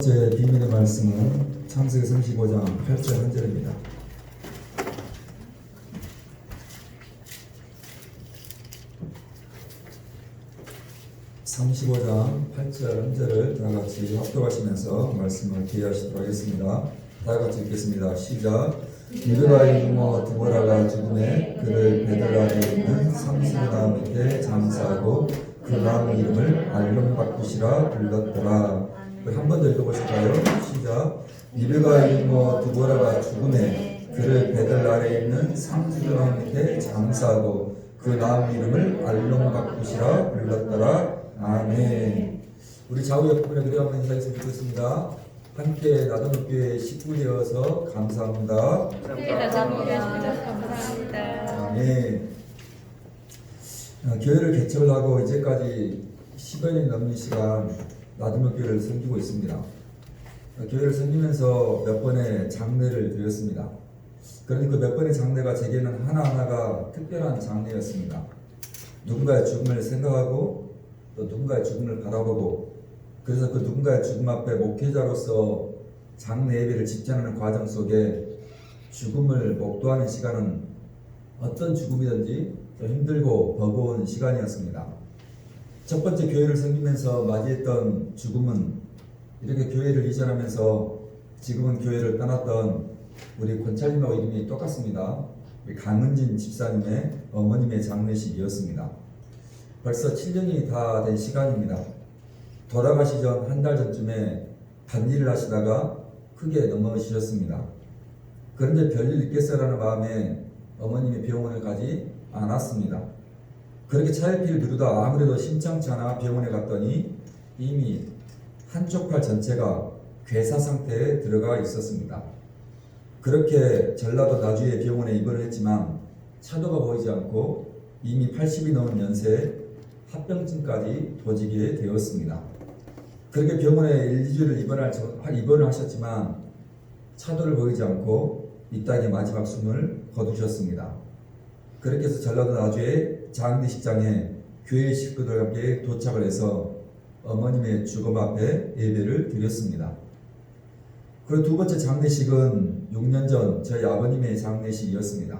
제 비밀의 말씀은 창세기 35장 8절 1절입니다. (35장 8절 1절을) 다같이 합독하시면서 말씀을 기회하시도록 하겠습니다. 다같이 읽겠습니다. 시작. 리브가의 이모 드보라가 죽음에 그를 베들라에 있는 삼수나 밑에 장사하고 그 나무 이름을 알론박굿이라 불렀더라. 한 번 더 읽어보실까요? 시작. 리브가의 이모 드보라가 죽음에 그를 베들 아래에 있는 삼수나 밑에 장사하고 그 나무 이름을 알론박굿이라 불렀더라. 아멘. 우리 좌우 옆분에 그리 한번 인사했으면 좋겠습니다. 함께 나도목교회 식구 되어서 감사합니다. 함께 나도목교회 감사합니다. 아멘. 교회를 개척을 하고 이제까지 10여 년이 넘는 시간 나도목교회를 섬기고 있습니다. 교회를 섬기면서 몇 번의 장례를 드렸습니다. 그런데 그 몇 번의 장례가 제게는 하나하나가 특별한 장례였습니다. 누군가의 죽음을 생각하고 또 누군가의 죽음을 바라보고, 그래서 그 누군가의 죽음 앞에 목회자로서 장례 예배를 집전하는 과정 속에 죽음을 목도하는 시간은 어떤 죽음이든지 좀 힘들고 버거운 시간이었습니다. 첫 번째 교회를 섬기면서 맞이했던 죽음은 이렇게 교회를 이전하면서 지금은 교회를 떠났던 우리 권찰님하고 이름이 똑같습니다. 우리 강은진 집사님의 어머님의 장례식이었습니다. 벌써 7년이 다 된 시간입니다. 돌아가시 전 한 달 전쯤에 밭일을 하시다가 크게 넘어지셨습니다. 그런데 별일 있겠어라는 마음에 어머님이 병원을 가지 않았습니다. 그렇게 차일피일 미루다 아무래도 심상치 않아 병원에 갔더니 이미 한쪽 팔 전체가 괴사 상태에 들어가 있었습니다. 그렇게 전라도 나주의 병원에 입원을 했지만 차도가 보이지 않고 이미 80이 넘은 연세에 합병증까지 도지게 되었습니다. 그렇게 병원에 1, 2주를 입원을 하셨지만 차도를 보이지 않고 이 땅의 마지막 숨을 거두셨습니다. 그렇게 해서 전라도 나주의 장례식장에 교회 식구들과 함께 도착을 해서 어머님의 죽음 앞에 예배를 드렸습니다. 그리고 두 번째 장례식은 6년 전 저희 아버님의 장례식이었습니다.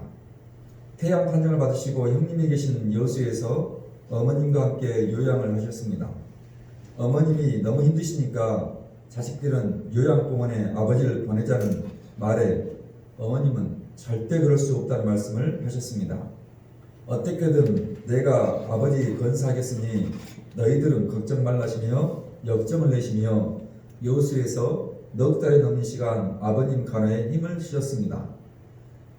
태양 판정을 받으시고 형님이 계신 여수에서 어머님과 함께 요양을 하셨습니다. 어머님이 너무 힘드시니까 자식들은 요양공원에 아버지를 보내자는 말에 어머님은 절대 그럴 수 없다는 말씀을 하셨습니다. 어떻게든 내가 아버지 건사하겠으니 너희들은 걱정 말라시며 역정을 내시며 여수에서 넉 달이 넘는 시간 아버님 간호에 힘을 쓰셨습니다.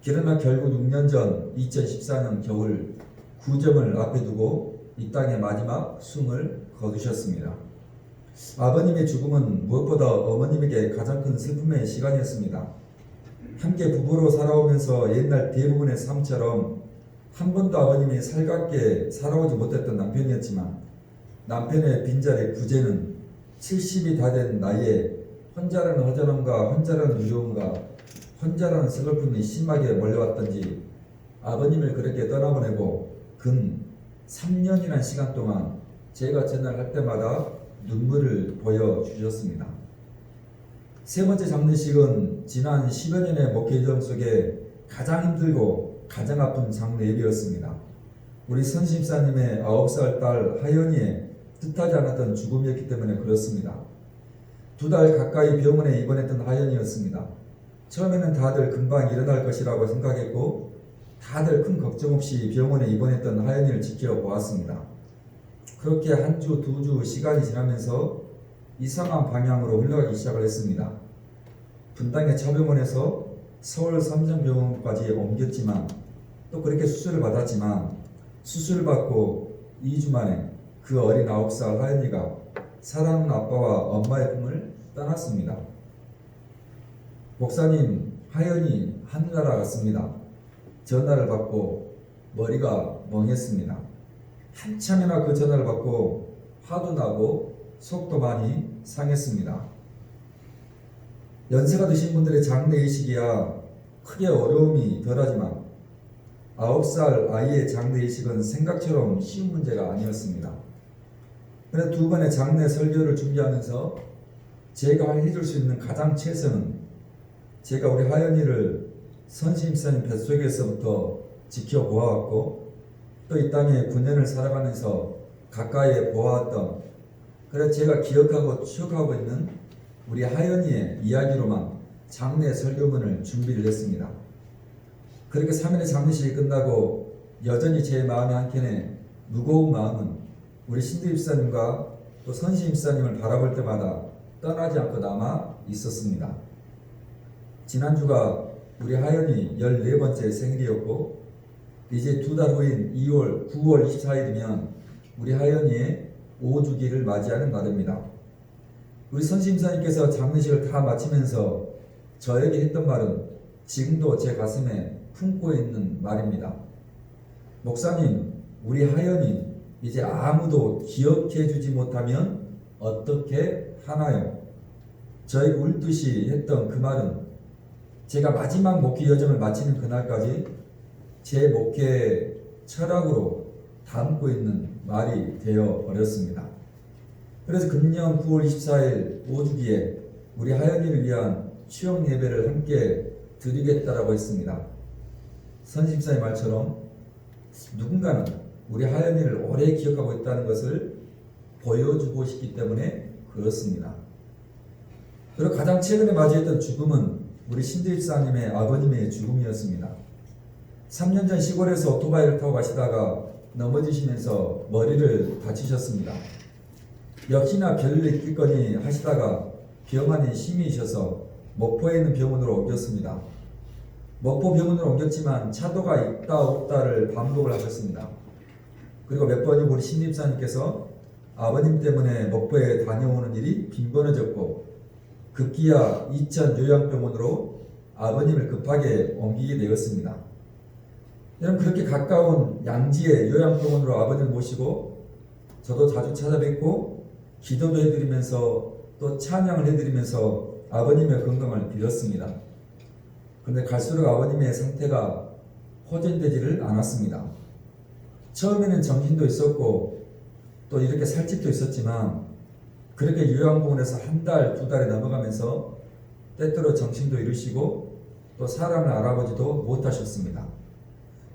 그러나 결국 6년 전 2014년 겨울 구정을 앞에 두고 이 땅의 마지막 숨을 거두셨습니다. 아버님의 죽음은 무엇보다 어머님에게 가장 큰 슬픔의 시간이었습니다. 함께 부부로 살아오면서 옛날 대부분의 삶처럼 한 번도 아버님이 살갑게 살아오지 못했던 남편이었지만 남편의 빈자리 부재는 70이 다 된 나이에 혼자라는 허전함과 혼자라는 두려움과 혼자라는 슬픔이 심하게 몰려왔던지 아버님을 그렇게 떠나보내고 근 3년이라는 시간 동안 제가 전화할 때마다 눈물을 보여주셨습니다. 세 번째 장례식은 지난 10여 년의 목회정 속에 가장 힘들고 가장 아픈 장례 예배였습니다. 우리 선심사님의 9살 딸 하연이의 뜻하지 않았던 죽음이었기 때문에 그렇습니다. 2달 가까이 병원에 입원했던 하연이었습니다. 처음에는 다들 금방 일어날 것이라고 생각했고 다들 큰 걱정 없이 병원에 입원했던 하연이를 지켜보았습니다. 그렇게 한 주, 2주 시간이 지나면서 이상한 방향으로 흘러가기 시작을 했습니다. 분당의 차병원에서 서울 삼성병원까지 옮겼지만 또 그렇게 수술을 받았지만 수술을 받고 2주 만에 그 어린 9살 하연이가 사랑하는 아빠와 엄마의 품을 떠났습니다. 목사님, 하연이 하늘나라 갔습니다. 전화를 받고 머리가 멍했습니다. 한참이나 그 전화를 받고 화도 나고 속도 많이 상했습니다. 연세가 드신 분들의 장례의식이야 크게 어려움이 덜하지만 9살 아이의 장례의식은 생각처럼 쉬운 문제가 아니었습니다. 그래서 두 번의 장례 설교를 준비하면서 제가 해줄 수 있는 가장 최선은 제가 우리 하연이를 선심사님 뱃속에서부터 지켜보아왔고 또 이 땅에 9년을 살아가면서 가까이에 보아왔던, 그래서 제가 기억하고 추억하고 있는 우리 하연이의 이야기로만 장례 설교문을 준비를 했습니다. 그렇게 3일의 장례식이 끝나고 여전히 제 마음의 한켠에 무거운 마음은 우리 신두 집사님과 또 선심 집사님을 바라볼 때마다 떠나지 않고 남아 있었습니다. 지난주가 우리 하연이 14번째 생일이었고 이제 2달 후인 9월 24일이면 우리 하연이의 5주기를 맞이하는 날입니다. 우리 선심 집사님께서 장례식을 다 마치면서 저에게 했던 말은 지금도 제 가슴에 품고 있는 말입니다. 목사님, 우리 하연이 이제 아무도 기억해 주지 못하면 어떻게 하나요? 저에게 울듯이 했던 그 말은 제가 마지막 목회 여정을 마치는 그날까지 제 목회 철학으로 담고 있는 말이 되어 버렸습니다. 그래서 금년 9월 24일 5주기에 우리 하연이를 위한 추억 예배를 함께 드리겠다라고 했습니다. 선집사의 말처럼 누군가는 우리 하연이를 오래 기억하고 있다는 것을 보여주고 싶기 때문에 그렇습니다. 그리고 가장 최근에 맞이했던 죽음은 우리 신집사님의 아버님의 죽음이었습니다. 3년 전 시골에서 오토바이를 타고 가시다가 넘어지시면서 머리를 다치셨습니다. 역시나 별일 있겠거니 하시다가 병환이 심이셔서 목포에 있는 병원으로 옮겼습니다. 목포 병원으로 옮겼지만 차도가 있다 없다를 반복을 하셨습니다. 그리고 몇 번이 우리 신입사님께서 아버님 때문에 목포에 다녀오는 일이 빈번해졌고 급기야 이천 요양병원으로 아버님을 급하게 옮기게 되었습니다. 여러분, 그렇게 가까운 양지의 요양병원으로 아버님을 모시고 저도 자주 찾아뵙고 기도도 해드리면서 또 찬양을 해드리면서 아버님의 건강을 빌었습니다. 그런데 갈수록 아버님의 상태가 호전되지를 않았습니다. 처음에는 정신도 있었고 또 이렇게 살집도 있었지만 그렇게 요양병원에서 1달, 2달이 넘어가면서 때때로 정신도 잃으시고 또 사람을 알아보지도 못하셨습니다.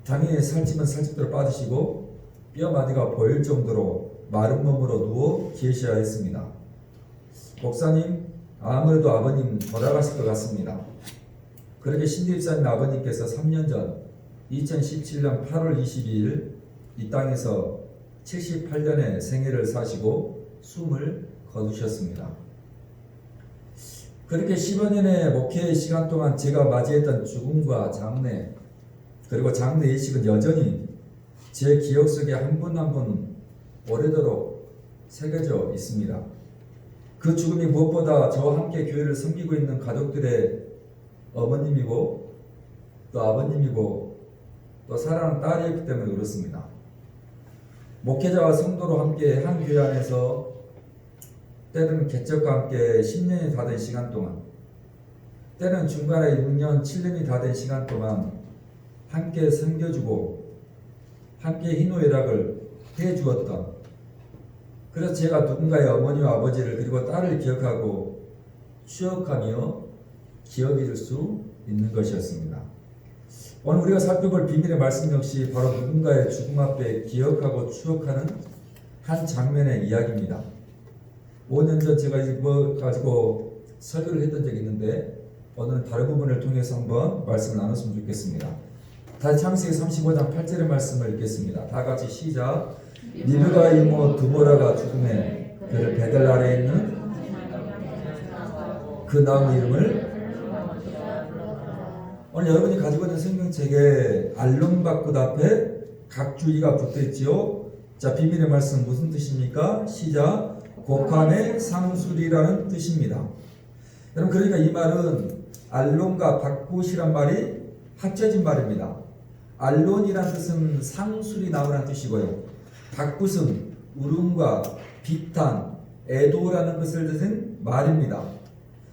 당연히 살집은 살집대로 빠지시고 뼈마디가 보일 정도로 마른 몸으로 누워 계셔야 했습니다. 목사님, 아무래도 아버님 돌아가실 것 같습니다. 그렇게 신집사님 아버님께서 3년 전 2017년 8월 22일 이 땅에서 78년의 생애를 사시고 숨을 거두셨습니다. 그렇게 10여 년의 목회의 시간 동안 제가 맞이했던 죽음과 장례, 그리고 장례 예식은 여전히 제 기억 속에 한 분 한 분 오래도록 새겨져 있습니다. 그 죽음이 무엇보다 저와 함께 교회를 섬기고 있는 가족들의 어머님이고 또 아버님이고 또 사랑하는 딸이었기 때문에 그렇습니다. 목회자와 성도로 함께 한 교회 안에서 때로는 개척과 함께 10년이 다 된 시간 동안, 때는 중간에 6년, 7년이 다 된 시간 동안 함께 섬겨주고 함께 희노애락을 해주었던, 그래서 제가 누군가의 어머니와 아버지를 그리고 딸을 기억하고 추억하며 기억해줄 수 있는 것이었습니다. 오늘 우리가 살펴볼 비밀의 말씀 역시 바로 누군가의 죽음 앞에 기억하고 추억하는 한 장면의 이야기입니다. 5년 전 제가 이거 가지고 설교를 했던 적이 있는데 오늘은 다른 부분을 통해서 한번 말씀을 나눴으면 좋겠습니다. 다시 창세기 35장 8절의 말씀을 읽겠습니다. 다 같이 시작. 니브가 이모 드보라가 죽음에 그를 베델 아래에 있는 그 나무 이름을, 오늘 여러분이 가지고 있는 성경책에 알론박굿 앞에 각주의가 붙어있지요. 자, 비밀의 말씀 무슨 뜻입니까? 시작. 곡함의 상술이라는 뜻입니다. 여러분, 그러니까 이 말은 알론과 박굿이란 말이 합쳐진 말입니다. 알론이란 뜻은 상술이 나오라는 뜻이고요. 박굿은 울음과 비탄, 애도라는 것을 뜻은 말입니다.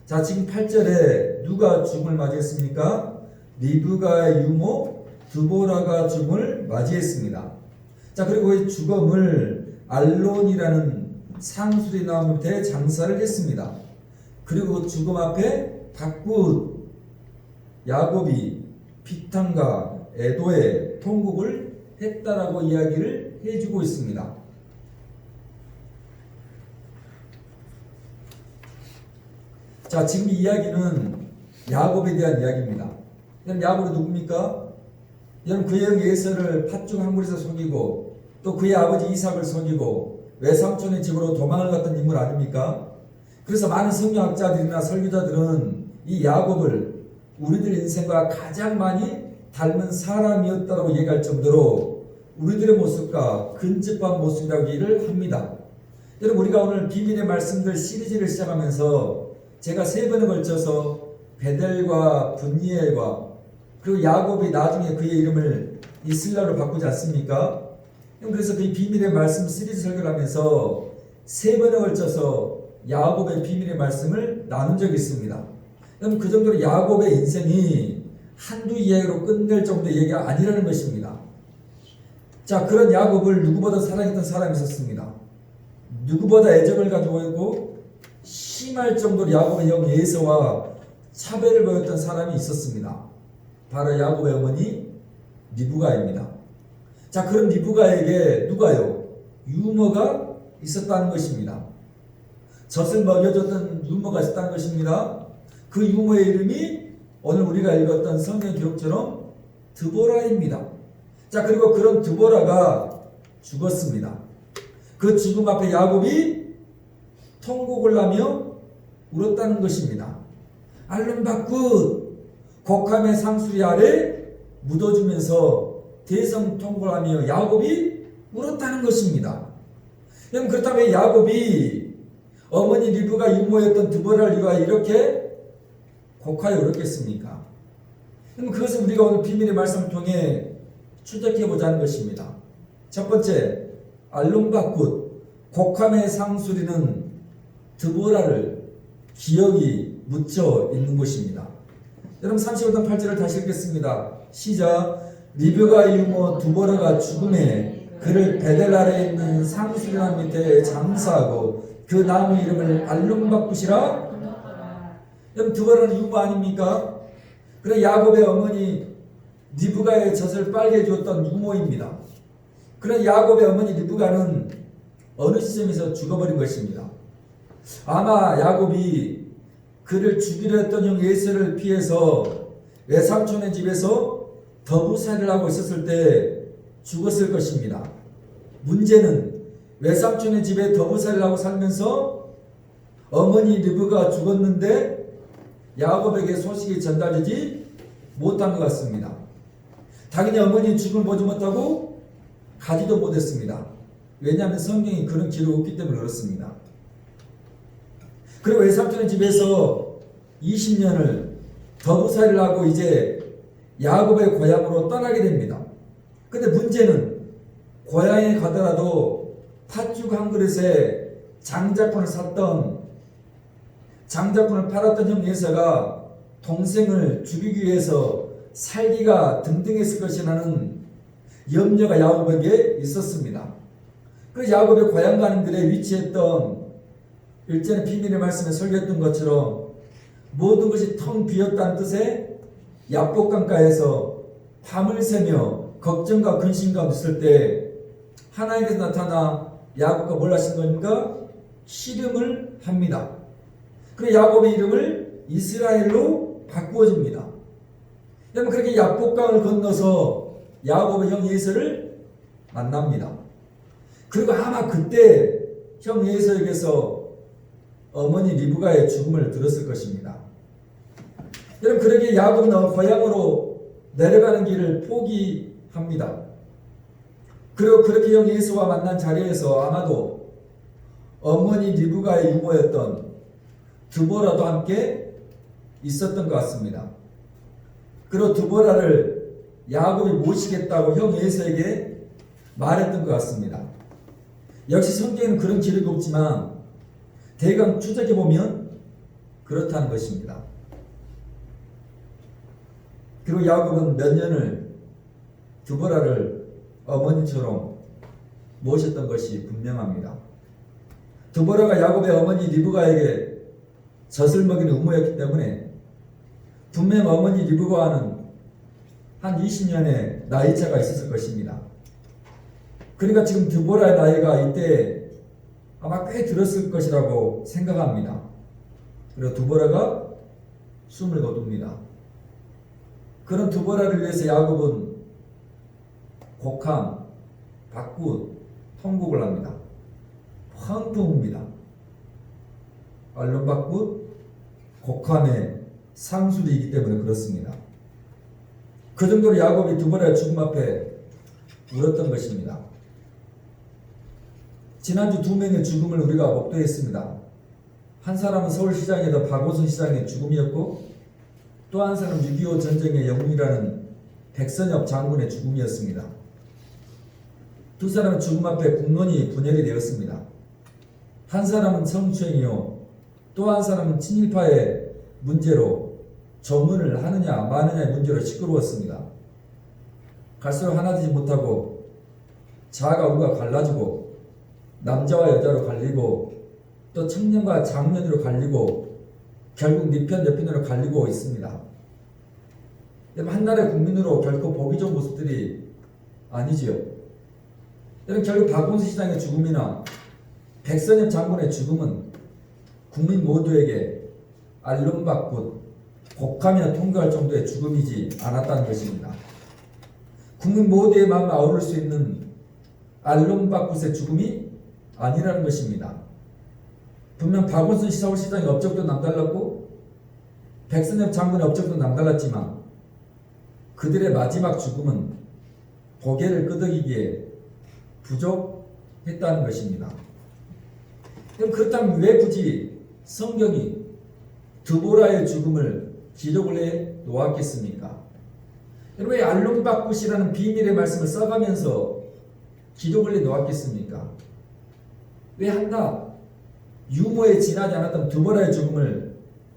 자, 지금 8절에 누가 죽음을 맞이했습니까? 리브가의 유모 드보라가 죽음을 맞이했습니다. 자, 그리고 이 죽음을 알론이라는 상술이 나온 밑에 장사를 했습니다. 그리고 그 죽음 앞에 바꾼 야곱이 비탄과 에도의 통곡을 했다라고 이야기를 해주고 있습니다. 자, 지금 이 이야기는 야곱에 대한 이야기입니다. 여러분, 야곱이 누굽니까? 여러분, 그의 형 에서를 팥죽 한 그릇에 속이고 또 그의 아버지 이삭을 속이고 외삼촌의 집으로 도망을 갔던 인물 아닙니까? 그래서 많은 성경학자들이나 설교자들은 이 야곱을 우리들 인생과 가장 많이 닮은 사람이었다고 얘기할 정도로 우리들의 모습과 근접한 모습이라고 얘기를 합니다. 여러분, 우리가 오늘 비밀의 말씀들 시리즈를 시작하면서 제가 3번에 걸쳐서 베델과 분니엘과 그리고 야곱이 나중에 그의 이름을 이슬라로 바꾸지 않습니까? 그래서 그 비밀의 말씀 시리즈 설교를 하면서 3번에 걸쳐서 야곱의 비밀의 말씀을 나눈 적이 있습니다. 그럼 그 정도로 야곱의 인생이 한두 이야기로 끝낼 정도의 얘기가 아니라는 것입니다. 자, 그런 야곱을 누구보다 사랑했던 사람이 있었습니다. 누구보다 애정을 가지고 있고 심할 정도로 야곱의 형 에서와 차별을 보였던 사람이 있었습니다. 바로 야곱의 어머니 리브가입니다. 자, 그런 리브가에게 누가요? 유모가 있었다는 것입니다. 젖을 먹여줬던 유모가 있었다는 것입니다. 그 유모의 이름이 오늘 우리가 읽었던 성경 기록처럼 드보라입니다. 자, 그리고 그런 드보라가 죽었습니다. 그 죽음 앞에 야곱이 통곡을 하며 울었다는 것입니다. 알름바끝 곡함의 상수리 아래 묻어주면서 대성통곡하며 야곱이 울었다는 것입니다. 그렇다면 야곱이 어머니 리브가 유모였던 드보라를 위하여 이렇게 곡하여 울었겠습니까? 그것은 우리가 오늘 비밀의 말씀을 통해 추적해 보자는 것입니다. 첫 번째, 알룸바굿 곡함의 상수리는 드보라를 기억이 묻혀 있는 것입니다. 여러분, 35장 8절을 다시 읽겠습니다. 시작. 리브가 유모 드보라가 죽음에 그를 베델 아래에 있는 상수리나 밑에 장사하고 그 나무 이름을 알룸바굿이라. 여러분, 드보라는 유모 아닙니까? 그래, 야곱의 어머니 리브가의 젖을 빨게 주었던 유모입니다. 그래, 야곱의 어머니 리브가는 어느 시점에서 죽어버린 것입니다. 아마 야곱이 그를 죽이려 했던 형 에서를 피해서 외삼촌의 집에서 더부살이를 하고 있었을 때 죽었을 것입니다. 문제는 외삼촌의 집에 더부살이를 하고 살면서 어머니 리브가 죽었는데 야곱에게 소식이 전달되지 못한 것 같습니다. 당연히 어머니 죽음을 보지 못하고 가지도 못했습니다. 왜냐하면 성경이 그런 기록이 없기 때문에 그렇습니다. 그리고 외삼촌의 집에서 20년을 더부살이를 하고 이제 야곱의 고향으로 떠나게 됩니다. 근데 문제는 고향에 가더라도 팥죽 한 그릇에 장작분을 샀던 장작분을 팔았던 형 예서가 동생을 죽이기 위해서 살기가 등등했을 것이라는 염려가 야곱에게 있었습니다. 그래서 야곱의 고향 가는 길에 위치했던 일전에 비밀의 말씀에 설교했던 것처럼 모든 것이 텅 비었다는 뜻의 야복강가에서 밤을 새며 걱정과 근심 가운데 있을 때 하나님께서 나타나 야곱과 뭘 하신 겁니까? 씨름을 합니다. 그래서 야곱의 이름을 이스라엘로 바꾸어줍니다. 여러분, 그렇게 야복강을 건너서 야곱의 형 에서를 만납니다. 그리고 아마 그때 형 에서에게서 어머니 리브가의 죽음을 들었을 것입니다. 여러분, 그렇게 야곱은 고향으로 내려가는 길을 포기합니다. 그리고 그렇게 형 에서와 만난 자리에서 아마도 어머니 리브가의 유모였던 드보라도 함께 있었던 것 같습니다. 그리고 드보라를 야곱이 모시겠다고 형 에서에게 말했던 것 같습니다. 역시 성경에는 그런 기록이 없지만 대강 추적해보면 그렇다는 것입니다. 그리고 야곱은 몇 년을 드보라를 어머니처럼 모셨던 것이 분명합니다. 드보라가 야곱의 어머니 리브가에게 젖을 먹이는 의무였기 때문에 분명 어머니 리브가와는 한 20년의 나이 차가 있었을 것입니다. 그러니까 지금 드보라의 나이가 이때 아마 꽤 들었을 것이라고 생각합니다. 그리고 드보라가 숨을 거둡니다. 그런 드보라를 위해서 야곱은 곡함, 박굿, 통곡을 합니다. 펑펑 웁니다. 알론박굿, 곡함의 상술이기 때문에 그렇습니다. 그 정도로 야곱이 드보라의 죽음 앞에 울었던 것입니다. 지난주 두 명의 죽음을 우리가 목도했습니다. 한 사람은 서울시장에서 박오순 시장의 죽음이었고 또 한 사람은 6.25 전쟁의 영웅이라는 백선엽 장군의 죽음이었습니다. 두 사람의 죽음 앞에 국론이 분열이 되었습니다. 한 사람은 성추행이요 또 한 사람은 친일파의 문제로 조문을 하느냐 마느냐의 문제로 시끄러웠습니다. 갈수록 하나 되지 못하고 자아가 우가 갈라지고 남자와 여자로 갈리고 또 청년과 장년으로 갈리고 결국 네 편 내 편으로 갈리고 있습니다. 여러분 한나라의 국민으로 결코 보기 좋은 모습들이 아니지요. 여러분 결국 박원순 시장의 죽음이나 백선엽 장군의 죽음은 국민 모두에게 알론박굿, 곡함이나 통과할 정도의 죽음이지 않았다는 것입니다. 국민 모두의 마음을 아우를 수 있는 알론박굿의 죽음이 아니라는 것입니다. 분명 박원순 서울시장의 업적도 남달랐고 백선엽 장군의 업적도 남달랐지만 그들의 마지막 죽음은 고개를 끄덕이기에 부족했다는 것입니다. 그럼 그렇다면 왜 굳이 성경이 드보라의 죽음을 기록을 해 놓았겠습니까? 여러분 왜 알론박굿이라는 비밀의 말씀을 써가면서 기록을 해 놓았겠습니까? 왜 한나 유모에 지나지 않았던 드보라의 죽음을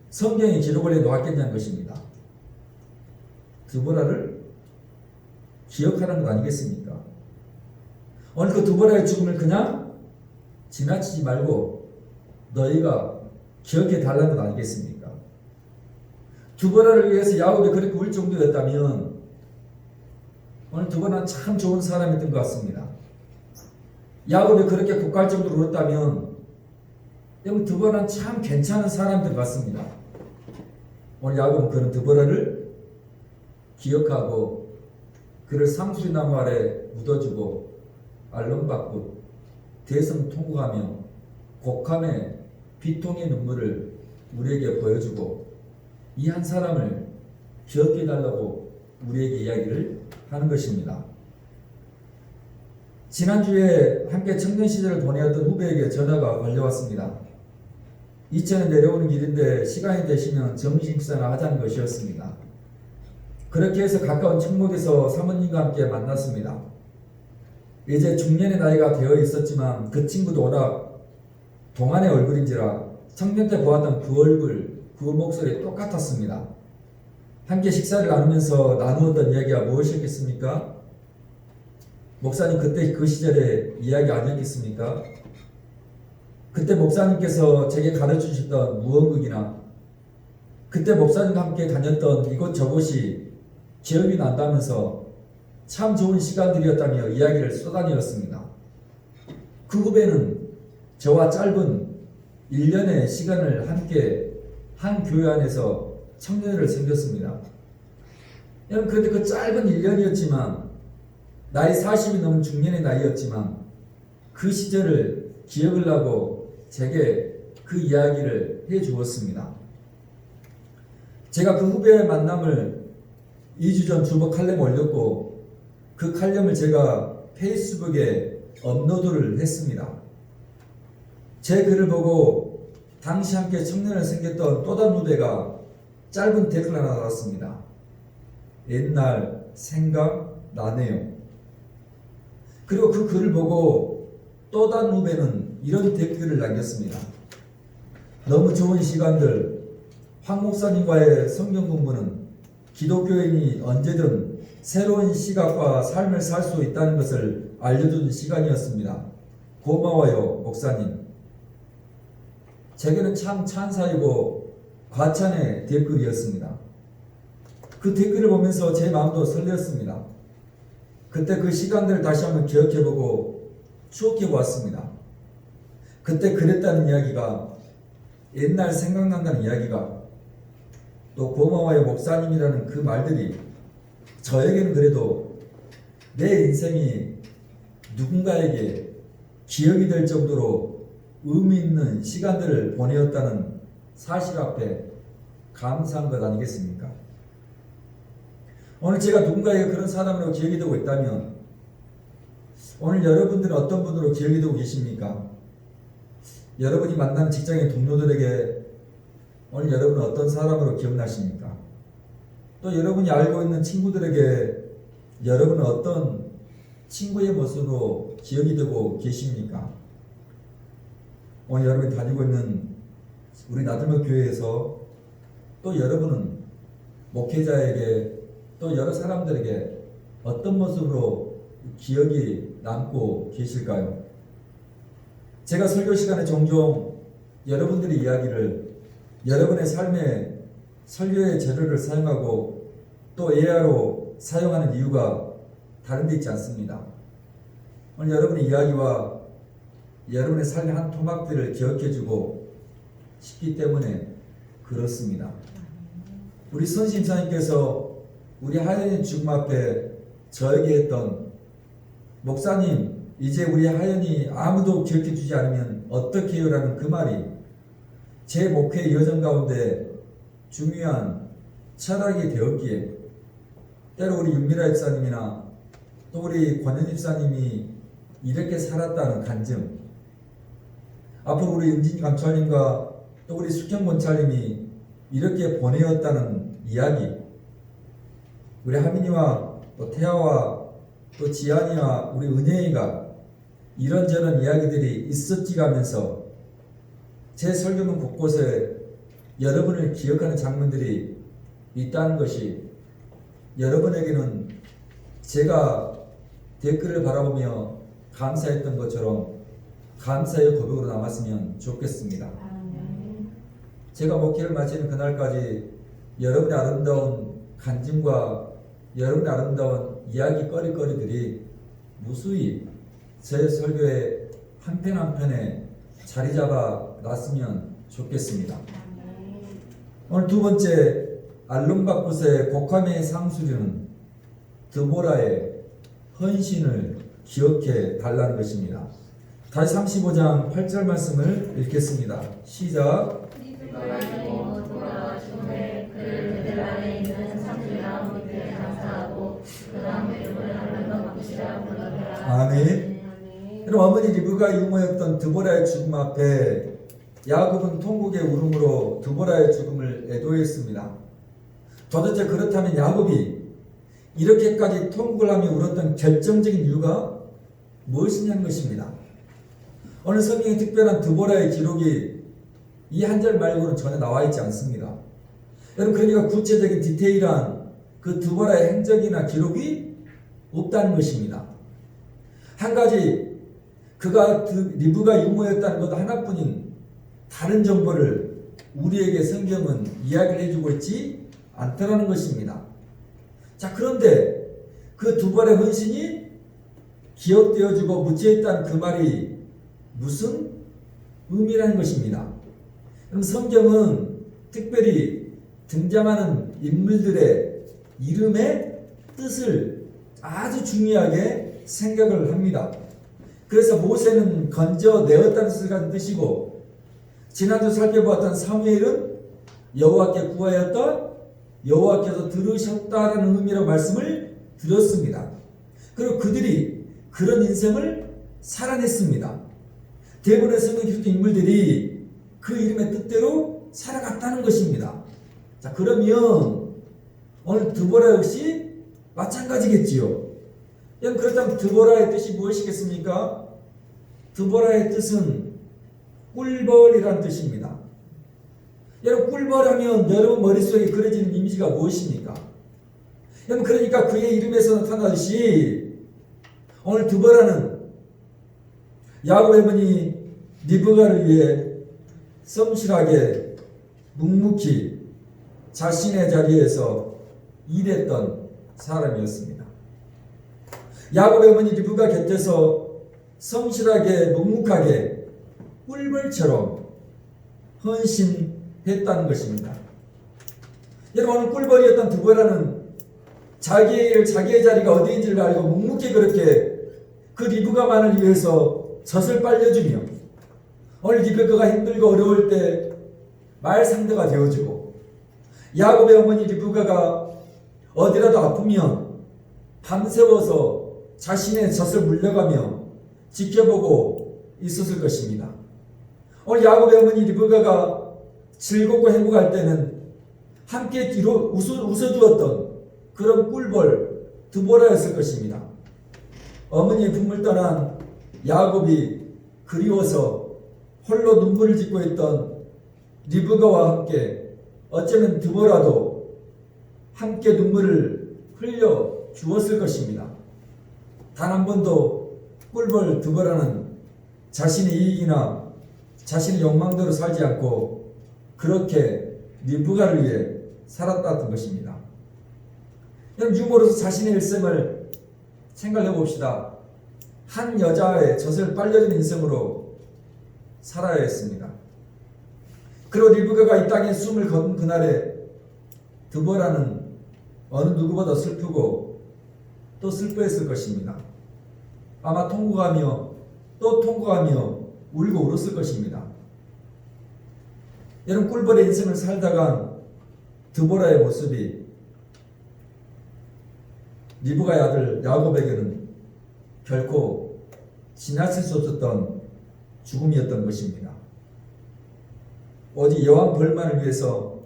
성경에 기록을 해 놓았겠냐는 것입니다. 드보라를 기억하라는 것 아니겠습니까? 오늘 그 드보라의 죽음을 그냥 지나치지 말고 너희가 기억해 달라는 것 아니겠습니까? 드보라를 위해서 야곱이 그렇게 울 정도였다면 오늘 드보라는 참 좋은 사람이었던 것 같습니다. 야곱이 그렇게 곡할 정도로 울었다면 여러분 드보라는 참 괜찮은 사람들 같습니다. 오늘 야곱은 그런 드보라를 기억하고 그를 상수리나무 아래 묻어주고 알론박굿 대성 통곡하며 곡함의 비통의 눈물을 우리에게 보여주고 이 한 사람을 기억해 달라고 우리에게 이야기를 하는 것입니다. 지난주에 함께 청년 시절을 보내었던 후배에게 전화가 걸려왔습니다. 이천에 내려오는 길인데 시간이 되시면 점심식사나 하자는 것이었습니다. 그렇게 해서 가까운 청목에서 사모님과 함께 만났습니다. 이제 중년의 나이가 되어 있었지만 그 친구도 워낙 동안의 얼굴인지라 청년 때 보았던 그 얼굴, 그 목소리 똑같았습니다. 함께 식사를 나누면서 나누었던 이야기가 무엇이었겠습니까? 목사님 그때 그 시절의 이야기 아니었겠습니까? 그때 목사님께서 제게 가르쳐 주셨던 무언극이나 그때 목사님과 함께 다녔던 이곳저곳이 기억이 난다면서 참 좋은 시간들이었다며 이야기를 쏟아내었습니다. 그 후배는 저와 짧은 1년의 시간을 함께 한 교회 안에서 청년회를 섬겼습니다. 여러분 그런데 그 짧은 1년이었지만 나이 40이 넘은 중년의 나이였지만 그 시절을 기억을 하고 제게 그 이야기를 해 주었습니다. 제가 그 후배의 만남을 2주 전 주보 칼럼에 올렸고 그 칼럼을 제가 페이스북에 업로드를 했습니다. 제 글을 보고 당시 함께 청년을 섬겼던 또 다른 후배가 짧은 댓글 하나 달았습니다. 옛날 생각나네요. 그리고 그 글을 보고 또 다른 후배는 이런 댓글을 남겼습니다. 너무 좋은 시간들, 황 목사님과의 성경 공부는 기독교인이 언제든 새로운 시각과 삶을 살 수 있다는 것을 알려준 시간이었습니다. 고마워요, 목사님. 제게는 참 찬사이고 과찬의 댓글이었습니다. 그 댓글을 보면서 제 마음도 설레었습니다. 그때 그 시간들을 다시 한번 기억해보고 추억해보았습니다. 그때 그랬다는 이야기가, 옛날 생각난다는 이야기가, 또 고마워요 목사님이라는 그 말들이 저에게는 그래도 내 인생이 누군가에게 기억이 될 정도로 의미 있는 시간들을 보내었다는 사실 앞에 감사한 것 아니겠습니까? 오늘 제가 누군가에게 그런 사람으로 기억이 되고 있다면 오늘 여러분들은 어떤 분으로 기억이 되고 계십니까? 여러분이 만난 직장의 동료들에게 오늘 여러분은 어떤 사람으로 기억나십니까? 또 여러분이 알고 있는 친구들에게 여러분은 어떤 친구의 모습으로 기억이 되고 계십니까? 오늘 여러분이 다니고 있는 우리 나들목 교회에서 또 여러분은 목회자에게 또 여러 사람들에게 어떤 모습으로 기억이 남고 계실까요? 제가 설교 시간에 종종 여러분들의 이야기를 여러분의 삶에 설교의 재료를 사용하고 또 AR로 사용하는 이유가 다른 데 있지 않습니다. 오늘 여러분의 이야기와 여러분의 삶의 한 토막들을 기억해주고 싶기 때문에 그렇습니다. 우리 선심사님께서 우리 하연이 죽음 앞에 저에게 했던, 목사님 이제 우리 하연이 아무도 기억해주지 않으면 어떻게 해요? 라는 그 말이 제 목회 여정 가운데 중요한 철학이 되었기에, 때로 우리 윤미라 집사님이나 또 우리 권현 집사님이 이렇게 살았다는 간증, 앞으로 우리 은진 감찰님과 또 우리 숙형 권찰님이 이렇게 보내었다는 이야기, 우리 하민이와 또 태아와 또 지안이와 우리 은혜이가 이런저런 이야기들이 있었지라면서 제 설교문 곳곳에 여러분을 기억하는 장면들이 있다는 것이 여러분에게는 제가 댓글을 바라보며 감사했던 것처럼 감사의 고백으로 남았으면 좋겠습니다. 제가 목회를 마치는 그날까지 여러분의 아름다운 간증과 여러분의 아름다운 이야기거리들이 무수히 제 설교의 한 편 한 편에 자리 잡아 놨으면 좋겠습니다. 오늘 두 번째 알룸바쿠스의 곡함의 상수리는 드보라의 헌신을 기억해 달라는 것입니다. 다시 35장 8절 말씀을 읽겠습니다. 시작. 아멘. 그럼 어머니 리브가 유모였던 드보라의 죽음 앞에 야곱은 통곡의 울음으로 드보라의 죽음을 애도했습니다. 도대체 그렇다면 야곱이 이렇게까지 통곡을 하며 울었던 결정적인 이유가 무엇이냐는 것입니다. 오늘 성경에 특별한 드보라의 기록이 이 한 절 말고는 전혀 나와 있지 않습니다. 여러분, 그러니까 구체적인 디테일한 그 드보라의 행적이나 기록이 없다는 것입니다. 한 가지, 그가 리브가 유모였다는 것 하나뿐인 다른 정보를 우리에게 성경은 이야기를 해주고 있지 않다는 것입니다. 자, 그런데 그 드보라의 헌신이 기억되어지고 묻혀있다는 그 말이 무슨 의미라는 것입니다. 그럼 성경은 특별히 등장하는 인물들의 이름의 뜻을 아주 중요하게 생각을 합니다. 그래서 모세는 건져내었다는 뜻을 가진 뜻이고, 지난주 살펴보았던 사무엘은 여호와께 구하였다, 여호와께서 들으셨다라는 의미로 말씀을 드렸습니다. 그리고 그들이 그런 인생을 살아냈습니다. 대부분의 성경 기록 인물들이 그 이름의 뜻대로 살아갔다는 것입니다. 자, 그러면 오늘 드보라 역시 마찬가지겠지요. 그렇다면 드보라의 뜻이 무엇이겠습니까? 드보라의 뜻은 꿀벌이라는 뜻입니다. 여러분, 꿀벌하면 여러분 머릿속에 그려지는 이미지가 무엇입니까? 여러분, 그러니까 그의 이름에서 나타나듯이 오늘 드보라는 야곱의 어머니 리브가를 위해 성실하게 묵묵히 자신의 자리에서 일했던 사람이었습니다. 야곱의 어머니 리브가 곁에서 성실하게 묵묵하게 꿀벌처럼 헌신했다는 것입니다. 여러분, 오늘 꿀벌이었던 드보라는 자기의 자리가 어디인지를 알고 묵묵히 그렇게 그 리브가만을 위해서 젖을 빨려주며 오늘 리브가가 힘들고 어려울 때 말 상대가 되어주고 야곱의 어머니 리브가가 어디라도 아프면 밤새워서 자신의 젖을 물려가며 지켜보고 있었을 것입니다. 오늘 야곱의 어머니 리브가가 즐겁고 행복할 때는 함께 웃어주었던 그런 꿀벌 드보라였을 것입니다. 어머니의 품을 떠난 야곱이 그리워서 홀로 눈물을 짓고 있던 리브가와 함께 어쩌면 드보라도 함께 눈물을 흘려 주었을 것입니다. 단 한 번도 꿀벌 드보라는 자신의 이익이나 자신의 욕망대로 살지 않고 그렇게 리브가를 위해 살았다는 것입니다. 여러분, 유모로서 자신의 일생을 생각해 봅시다. 한 여자의 젖을 빨려준 인생으로 살아야 했습니다. 그리고 리브가가 이 땅에 숨을 거둔 그날에 드보라는 어느 누구보다 슬프고 또 슬퍼했을 것입니다. 아마 통곡하며 또 통곡하며 울고 울었을 것입니다. 여러분, 꿀벌의 인생을 살다간 드보라의 모습이 리브가의 아들 야곱에게는 결코 지나칠 수 없었던 죽음이었던 것입니다. 오직 여호와 벌만을 위해서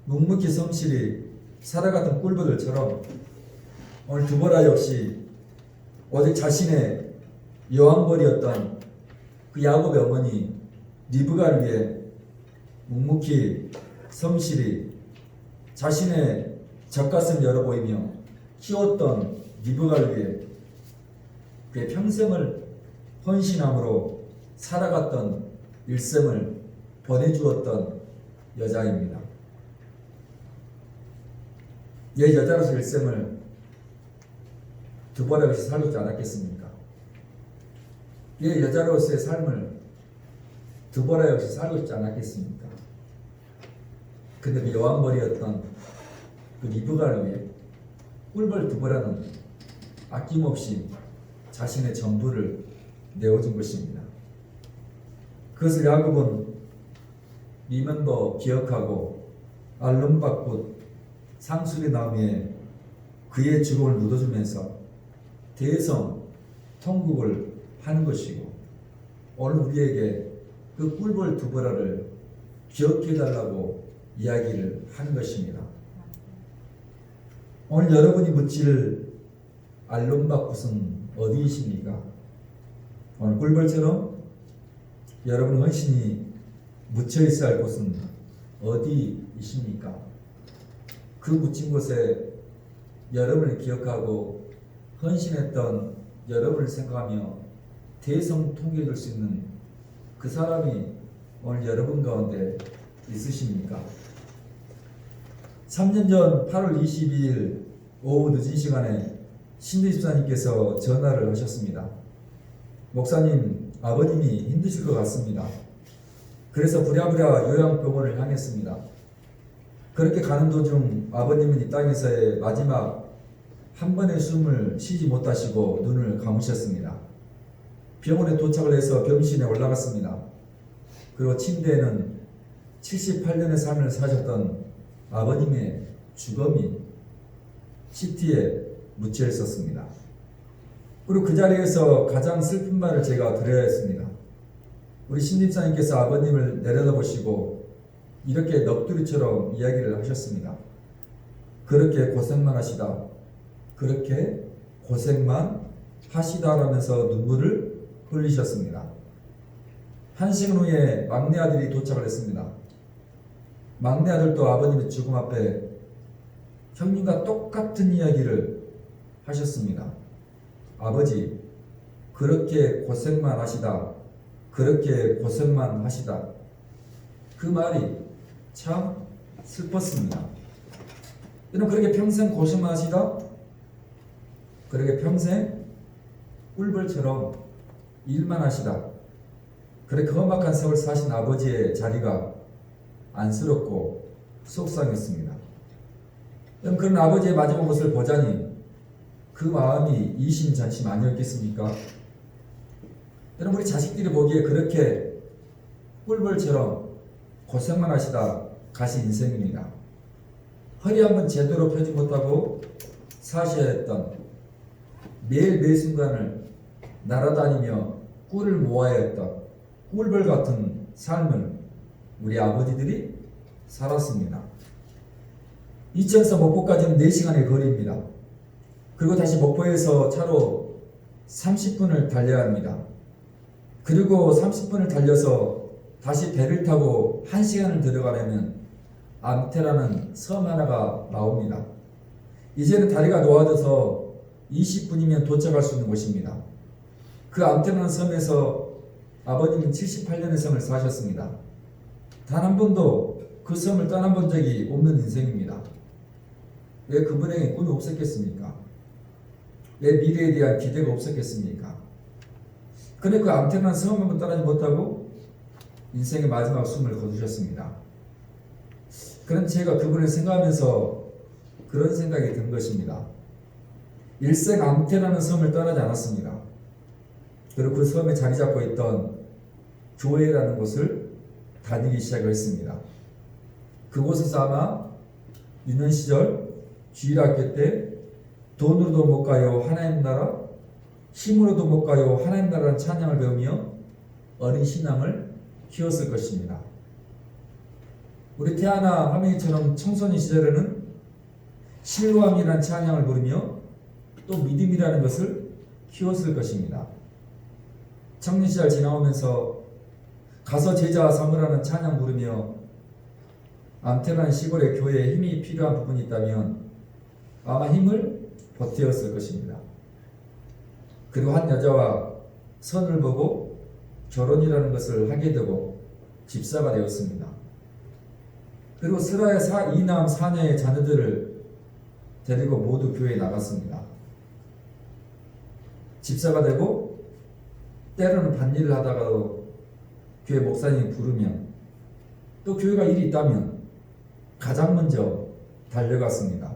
묵묵히 성실히 살아갔던 꿀벌들처럼 오늘 드보라 역시 오직 자신의 여왕벌이었던 그 야곱의 어머니 리브가를 위해 묵묵히 성실히 자신의 젖가슴을 열어 보이며 키웠던 리브가를 위해 그의 평생을 헌신함으로 살아갔던 일생을 보내주었던 여자입니다. 옛 여자로서 일생을 드보라 역시 살고 있지 않았겠습니까? 옛 여자로서의 삶을 드보라 역시 살고 있지 않았겠습니까? 근데 그 여왕벌이었던 그 리브가를 위해 꿀벌 드보라는 아낌없이 자신의 전부를 내어준 것입니다. 그것을 야곱은 리멤버 기억하고 알론박꽃 상수리 나무에 그의 죽음을 묻어주면서 대성 통곡을 하는 것이고 오늘 우리에게 그 꿀벌 드보라를 기억해달라고 이야기를 하는 것입니다. 오늘 여러분이 묻힐 알론박꽃은 어디이십니까? 오늘 꿀벌처럼 여러분의 헌신이 묻혀있어야 할 곳은 어디이십니까? 그 묻힌 곳에 여러분을 기억하고 헌신했던 여러분을 생각하며 대성통곡해 줄 수 있는 그 사람이 오늘 여러분 가운데 있으십니까? 3년 전 8월 22일 오후 늦은 시간에 신두 집사님께서 전화를 하셨습니다. 목사님, 아버님이 힘드실 것 같습니다. 그래서 부랴부랴 요양병원을 향했습니다. 그렇게 가는 도중 아버님은 이 땅에서의 마지막 한 번의 숨을 쉬지 못하시고 눈을 감으셨습니다. 병원에 도착을 해서 병실에 올라갔습니다. 그리고 침대에는 78년의 삶을 사셨던 아버님의 주검이 CT에 묻혀 있었습니다. 그리고 그 자리에서 가장 슬픈 말을 제가 드려야 했습니다. 우리 신집사님께서 아버님을 내려다보시고 이렇게 넋두리처럼 이야기를 하셨습니다. 그렇게 고생만 하시다. 그렇게 고생만 하시다라면서 눈물을 흘리셨습니다. 한 시간 후에 막내 아들이 도착을 했습니다. 막내 아들도 아버님의 죽음 앞에 형님과 똑같은 이야기를 하셨습니다. 아버지, 그렇게 고생만 하시다. 그렇게 고생만 하시다. 그 말이 참 슬펐습니다. 여러분 그렇게 평생 고생하시다 그렇게 평생 꿀벌처럼 일만 하시다 그렇게 험악한 세월 사신 아버지의 자리가 안쓰럽고 속상했습니다. 여러분 그런 아버지의 마지막 모습을 보자니 그 마음이 이심전심 아니었겠습니까? 여러분 우리 자식들이 보기에 그렇게 꿀벌처럼 고생만 하시다 가신 인생입니다. 허리 한번 제대로 펴지 못하고 사셔야 했던 매일 매 순간을 날아다니며 꿀을 모아야 했던 꿀벌 같은 삶을 우리 아버지들이 살았습니다. 이천에서 목포까지는 4시간의 거리입니다. 그리고 다시 목포에서 차로 30분을 달려야 합니다. 그리고 30분을 달려서 다시 배를 타고 1시간을 들어가려면 암태라는 섬 하나가 나옵니다. 이제는 다리가 놓아져서 20분이면 도착할 수 있는 곳입니다. 그 암태라는 섬에서 아버님은 78년의 생을 사셨습니다. 단 한 번도 그 섬을 떠나본 적이 없는 인생입니다. 왜 그분에게 꿈이 없었겠습니까? 왜 미래에 대한 기대가 없었겠습니까? 그런데 그 암태라는 섬 한번 떠나지 못하고 인생의 마지막 숨을 거두셨습니다. 그런 제가 그분을 생각하면서 그런 생각이 든 것입니다. 일생 암태라는 섬을 떠나지 않았습니다. 그리고 그 섬에 자리 잡고 있던 교회라는 곳을 다니기 시작했습니다. 그곳에서 아마 유년 시절 주일학교 때 돈으로도 못 가요 하나님 나라, 힘으로도 못 가요 하나님 나라는 찬양을 배우며 어린 신앙을 키웠을 것입니다. 우리 태아나 하명이처럼 청소년 시절에는 실로암이라는 찬양을 부르며 또 믿음이라는 것을 키웠을 것입니다. 청년 시절 지나오면서 가서 제자 삼으라는 찬양 부르며 암태라는 시골의 교회에 힘이 필요한 부분이 있다면 아마 힘을 보태었을 것입니다. 그리고 한 여자와 선을 보고 결혼이라는 것을 하게 되고 집사가 되었습니다. 그리고 스라의 이남 사녀의 자녀들을 데리고 모두 교회에 나갔습니다. 집사가 되고 때로는 밭일을 하다가도 교회 목사님이 부르면 또 교회가 일이 있다면 가장 먼저 달려갔습니다.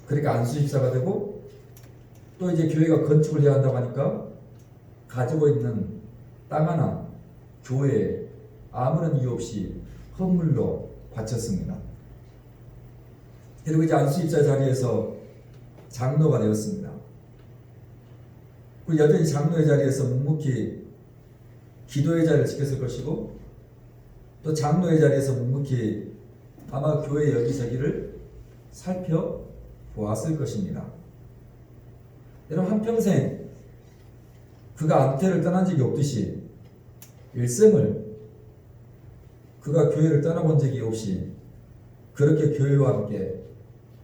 그러니까 안수집사가 되고 또 이제 교회가 건축을 해야 한다고 하니까 가지고 있는 땅 하나 교회에 아무런 이유 없이 헌물로 바쳤습니다. 그리고 이제 안수집사 자리에서 장로가 되었습니다. 그 여전히 장로의 자리에서 묵묵히 기도의 자리를 지켰을 것이고 또 장로의 자리에서 묵묵히 아마 교회 여기저기를 살펴보았을 것입니다. 여러분 한평생 그가 암태를 떠난 적이 없듯이 일생을 그가 교회를 떠나본 적이 없이 그렇게 교회와 함께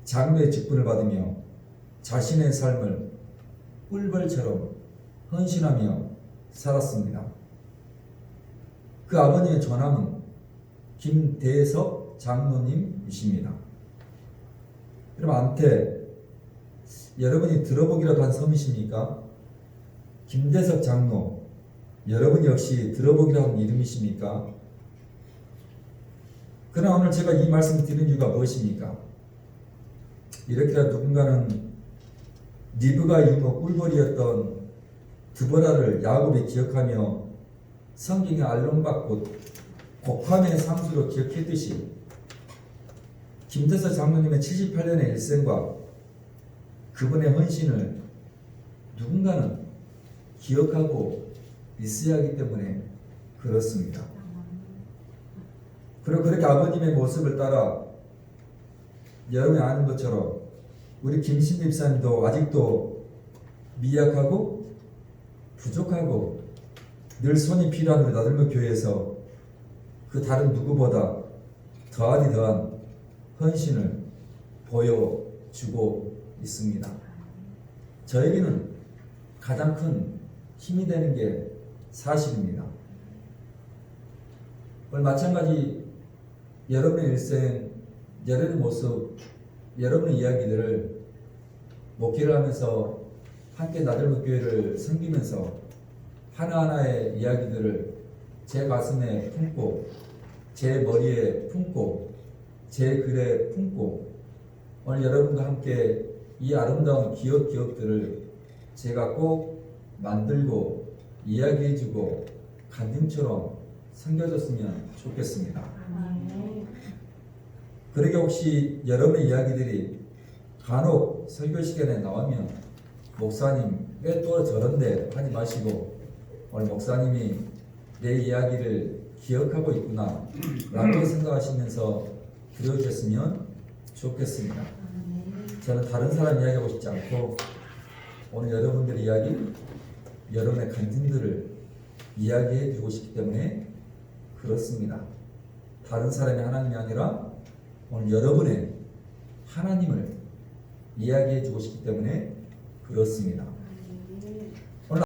장로의 직분을 받으며 자신의 삶을 꿀벌처럼 헌신하며 살았습니다. 그 아버님의 전함은 김대석 장로님이십니다. 여러분 암태 여러분이 들어보기라도 한 섬이십니까? 김대석 장로 여러분 역시 들어보기라도 한 이름이십니까? 그러나 오늘 제가 이 말씀을 드리는 이유가 무엇입니까? 이렇게라도 누군가는 리브가 이모 꿀벌이었던 드보라를 야곱이 기억하며 성경의 알론박꽃 곡함의 상수로 기억했듯이 김대석 장로님의 78년의 일생과 그분의 헌신을 누군가는 기억하고 있어야 하기 때문에 그렇습니다. 그리고 그렇게 아버님의 모습을 따라 여러분이 아는 것처럼 우리 김신미 집사님도 아직도 미약하고 부족하고 늘 손이 필요한 우리 나들목 교회에서 그 다른 누구보다 더하디 더한 헌신을 보여주고 있습니다. 저에게는 가장 큰 힘이 되는 게 사실입니다. 오늘 마찬가지 여러분의 일생, 여러분의 모습, 여러분의 이야기들을 목회를 하면서 함께 나들목 교회를 섬기면서 하나하나의 이야기들을 제 가슴에 품고 제 머리에 품고 제 글에 품고 오늘 여러분과 함께 이 아름다운 기억들을 제가 꼭 만들고 이야기해주고 간증처럼 섬겨줬으면 좋겠습니다. 그러게 혹시 여러분의 이야기들이 간혹 설교 시간에 나오면 목사님 왜 또 저런데 하지 마시고 오늘 목사님이 내 이야기를 기억하고 있구나 라고 생각하시면서 들어주셨으면 좋겠습니다. 저는 다른 사람 이야기하고 싶지 않고 오늘 여러분들의 이야기, 여러분의 간증들을 이야기해 주고 싶기 때문에 그렇습니다. 다른 사람이 하나님이 아니라 오늘 여러분의 하나님을 이야기해 주고 싶기 때문에 그렇습니다.